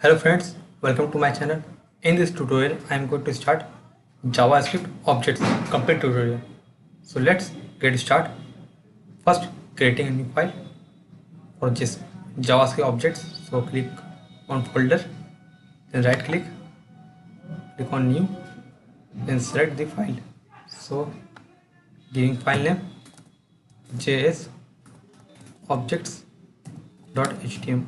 Hello friends, welcome to my channel. In this tutorial, I am going to start JavaScript objects complete tutorial. So let's get started. First, creating a new file for this JavaScript objects. So click on folder, then right click on new, then select the file. So giving file name js objects.html.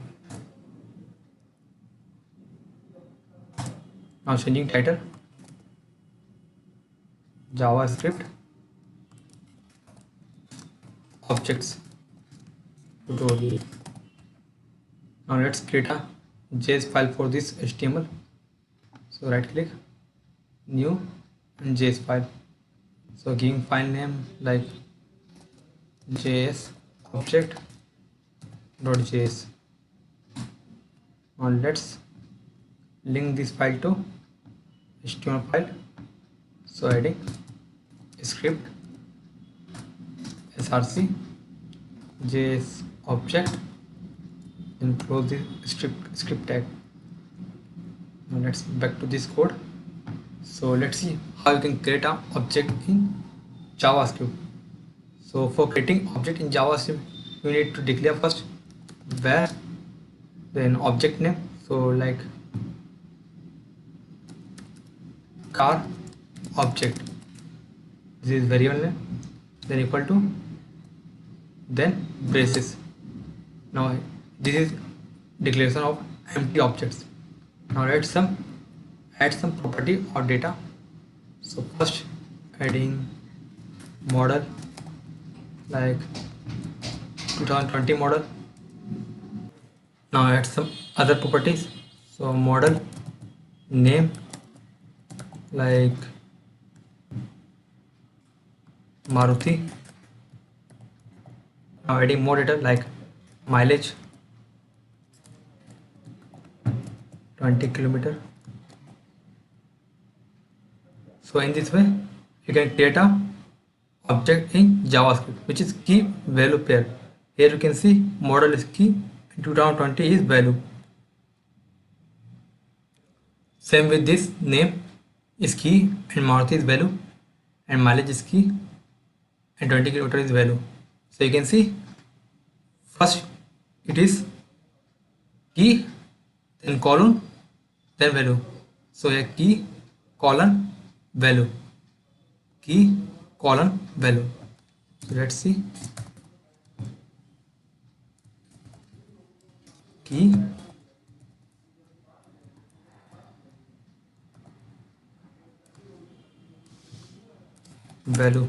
Now changing title JavaScript objects tutorial. Now let's create a JS file for this HTML. So right click, new, and JS file. So giving file name like JS object.js. Now let's link this file to HTML file. So adding script src JS object and close the script tag. Now let's back to this code. So let's see how you can create an object in JavaScript. So for creating object in JavaScript, you need to declare first where, then object name. So like car object, this is variable name, then equal to, then braces. Now this is declaration of empty objects. Now let's add some property or data. So first adding model like 2020 model. Now add some other properties. So model name like Maruti. Now adding more data like mileage 20 kilometer. So in this way you can create a object in JavaScript which is key value pair. Here you can see model is key and 2020 is value. Same with this, name is key and Maruti is value, and mileage is key and 20 kilometer is value. So you can see first it is key, then colon, then value. So a key colon value, key colon value. So let's see key value.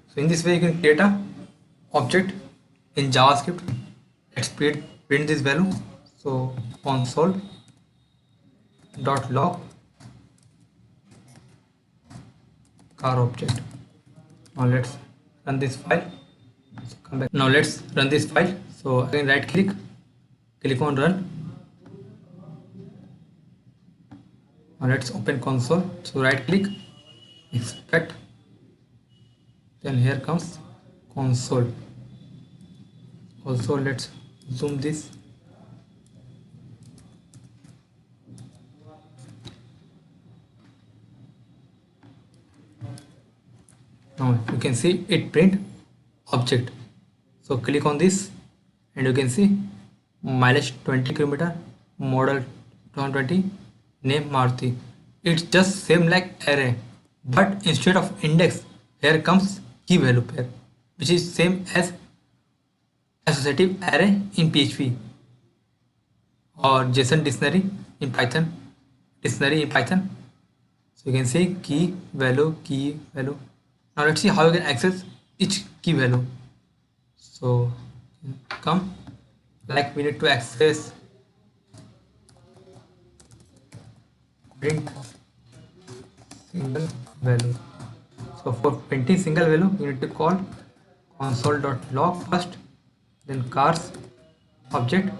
So in this way you can create a object in JavaScript. Let's print this value. So console.log car object. Now let's run this file. So come back. Now let's run this file. So again right click on run. Now let's open console. So right click, expect, then here comes console. Also let's zoom this. Now you can see it print object. So click on this and you can see mileage 20 kilometer, model 2020, name Maruti. It's just same like array, but instead of index here comes key value pair, which is same as associative array in PHP or JSON dictionary in Python. So you can see key value. Now let's see how you can access each key value. So come, like we need to access print single value. So for printing single value you need to call console.log first, then cars object,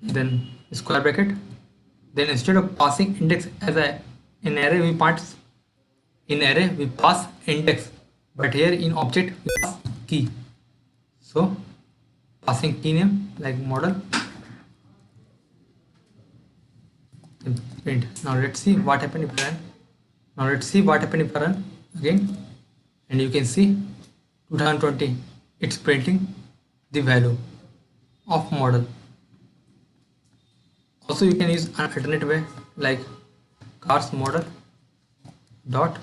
then square bracket, then instead of passing index as a in array we pass index, but here in object we pass key. So passing key name like model print. Now let's see what happened if I run. Now let's see what happened if I run again, and you can see 2020 it's printing the value of model. Also you can use an alternate way like cars model dot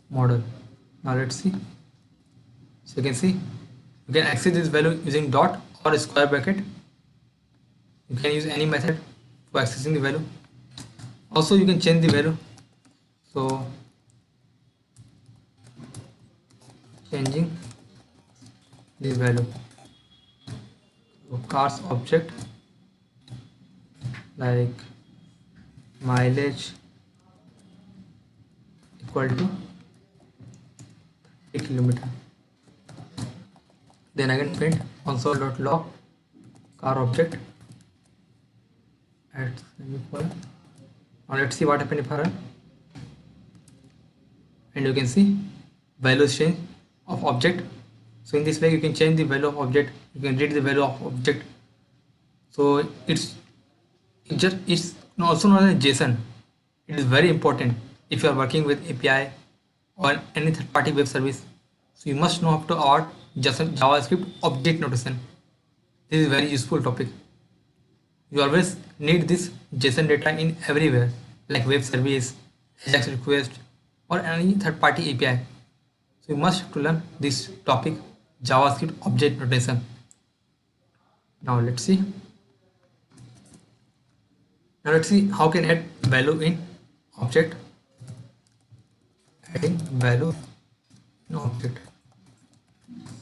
model. Now let's see. So you can see you can access this value using dot or square bracket. You can use any method for accessing the value. Also you can change the value. So changing the value. So cars object like mileage equal to 30 kilometer. Then again print console.log car object at semicolon. Now let's see what happened if I run. And you can see values change of object. So in this way you can change the value of object, you can read the value of object. So it's also known as JSON. It is very important if you are working with API or any third-party web service. So you must know how to avoid JavaScript object notation. This is very useful topic. You always need this JSON data in everywhere, like web service, AJAX request, or any third-party API. So you must have to learn this topic, JavaScript object notation. Now let's see. Now let's see how can add value in object. Adding value in object.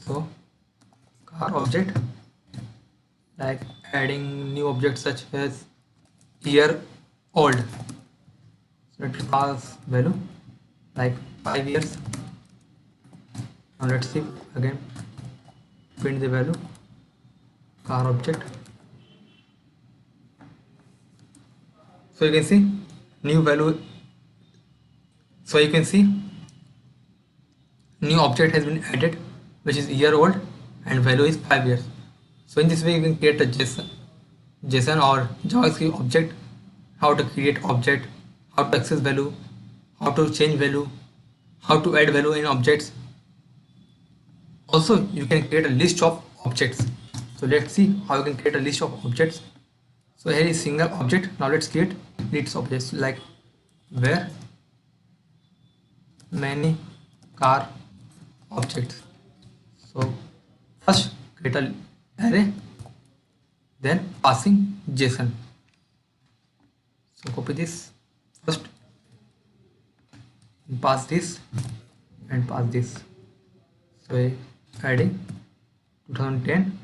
So car object, like adding new objects such as year old. So let's pass value like 5 years. Now let's see again, print the value car object. So you can see new value. So you can see new object has been added, which is year old, and value is 5 years. So in this way you can create a JSON or JavaScript object, how to create object, how to access value, how to change value, how to add value in objects. Also you can create a list of objects. So let's see how you can create a list of objects. So here is single object. Now let's create lists of objects like where many car objects. So first create an array, then passing JSON. So copy this first, pass this and pass this. So adding 2010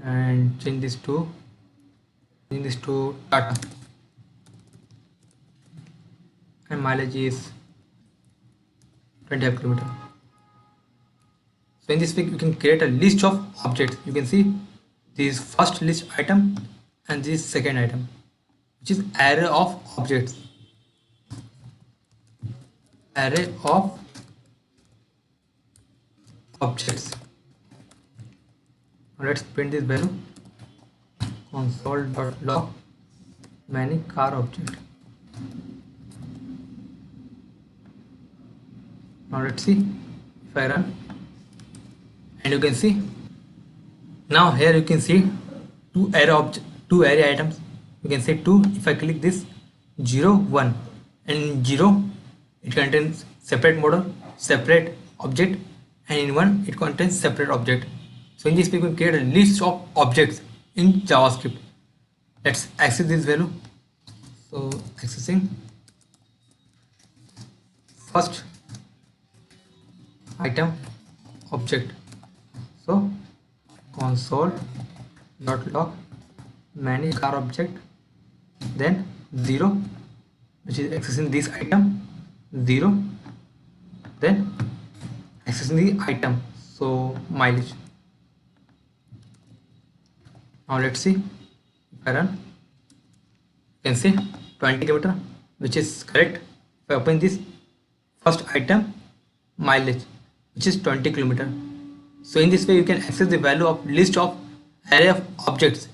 and change this to Tata, and mileage is 25 km. So in this way you can create a list of objects. You can see this first list item and this second item, which is array of objects. Array of objects. Now let's print this value console.log many car object. Now let's see if I run, and you can see now here you can see two array items. You can see 2. If I click this 0 1, and 0 it contains separate model, separate object, and in 1 it contains separate object. So in this way we can create a list of objects in JavaScript. Let's access this value. So accessing first item object. So console.log many car object, then 0, which is accessing this item, 0, then accessing the item, so mileage. Now let's see if I run. You can see 20 km, which is correct. If I open this first item, mileage, which is 20 km. So in this way you can access the value of list of array of objects.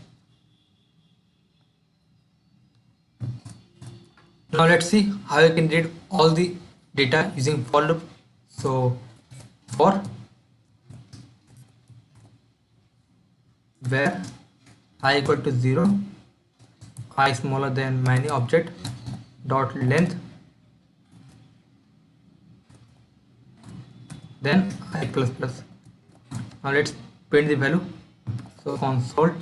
Now let's see how you can read all the data using for loop. So for where I equal to 0, I smaller than many object dot length, then I plus plus. Now let's print the value. So console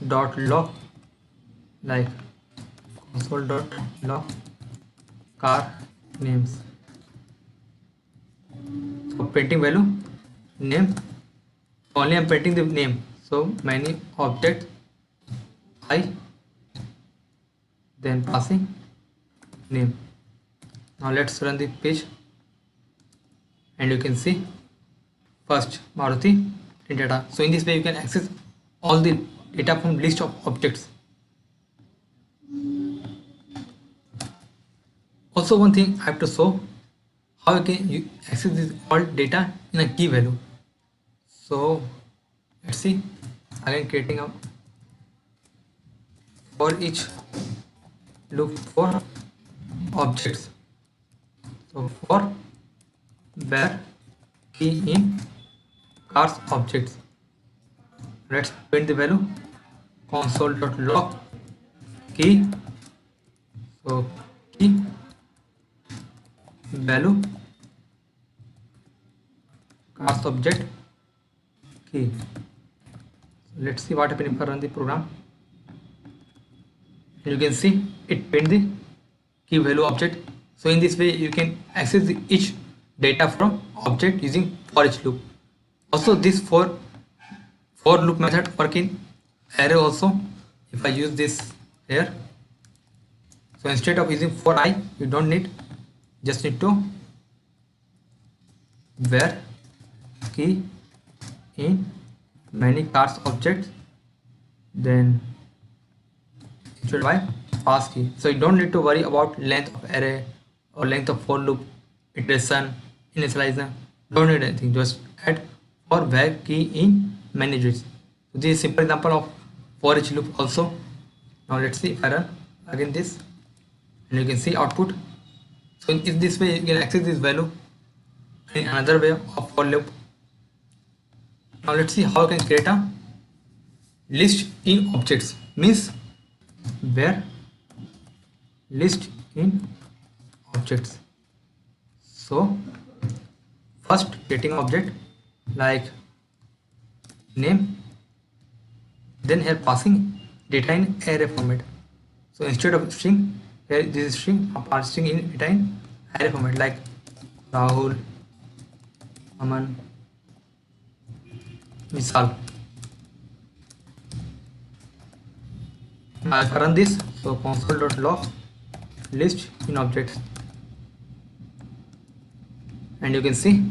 dot log, like console dot log car names. So printing value name, only I'm printing the name. So many objects I, then passing name. Now let's run the page and you can see first Maruti print data. So in this way you can access all the data from list of objects. Also one thing I have to show how you can access this all data in a key value. So let's see, again creating a for each loop for objects. So for where key in cars objects, let's print the value console.log key. So key value cars object key. So let's see what happens if I run the program. And you can see it print the key value object. So in this way you can access each data from object using for each loop. Also this for loop method work in array also. If I use this here, so instead of using for I, you don't need, just need to where key in many cars objects, then instead by pass key. So you don't need to worry about length of array or length of for loop, iteration, initializer. Don't need anything, just add for where key in many digits. So this is simple example of for each loop also. Now let's see if I run again this, and you can see output. So in this way you can access this value in another way of for loop. Now let's see how you can create a list in objects, means where list in objects. So first creating object like name, then here passing data in array format. So instead of string, here this is string, I'm passing in data in array format like Rahul, Aman, Misal. Now if I run this, so console.log list in objects, and you can see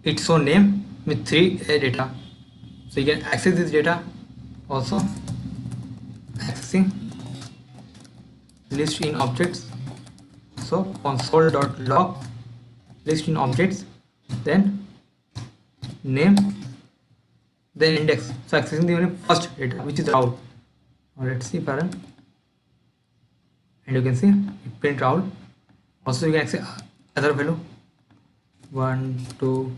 it show name with 3 data. So you can access this data also, accessing list in objects. So console.log list in objects, then name, then index. So accessing the first data, which is Rahul. Now let's see if I run, and you can see it print Rahul. Also you can access other value 1, 2,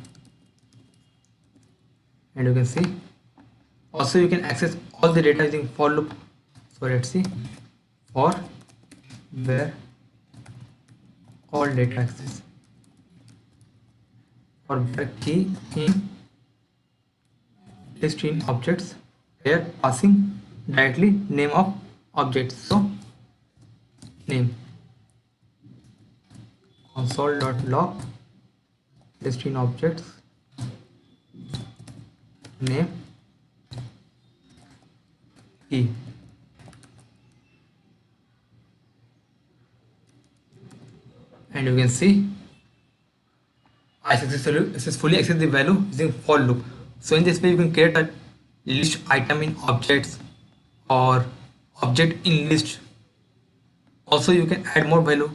and you can see also you can access all the data using for loop. So let's see for where all data access, for where key in list in objects, here passing directly name of objects. So name console.log list in objects, name key. And you can see I successfully access the value using for loop. So in this way you can create a list item in objects or object in list. Also you can add more value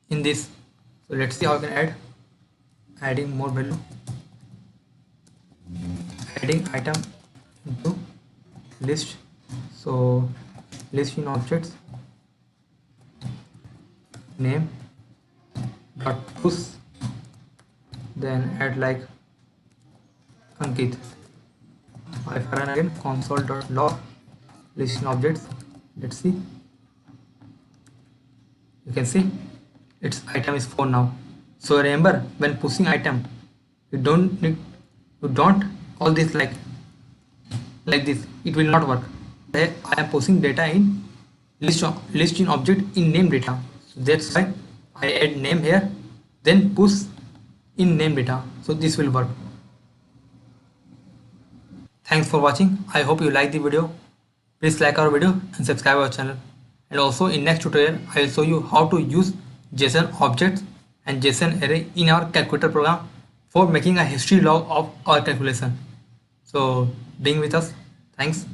in this. So let's see how you can adding more value, adding item into list. So list in objects, name dot push, then add like Ankit. If I run again console dot log listing objects, let's see. You can see its item is 4 now. So remember, when pushing item, you don't all this like this. It will not work. I am pushing data in list in object in name data. So that's why I add name here, then push in name data. So this will work. Thanks for watching. I hope you like the video. Please like our video and subscribe our channel. And also in next tutorial, I will show you how to use JSON objects and JSON array in our calculator program for making a history log of our calculation. So being with us, thanks.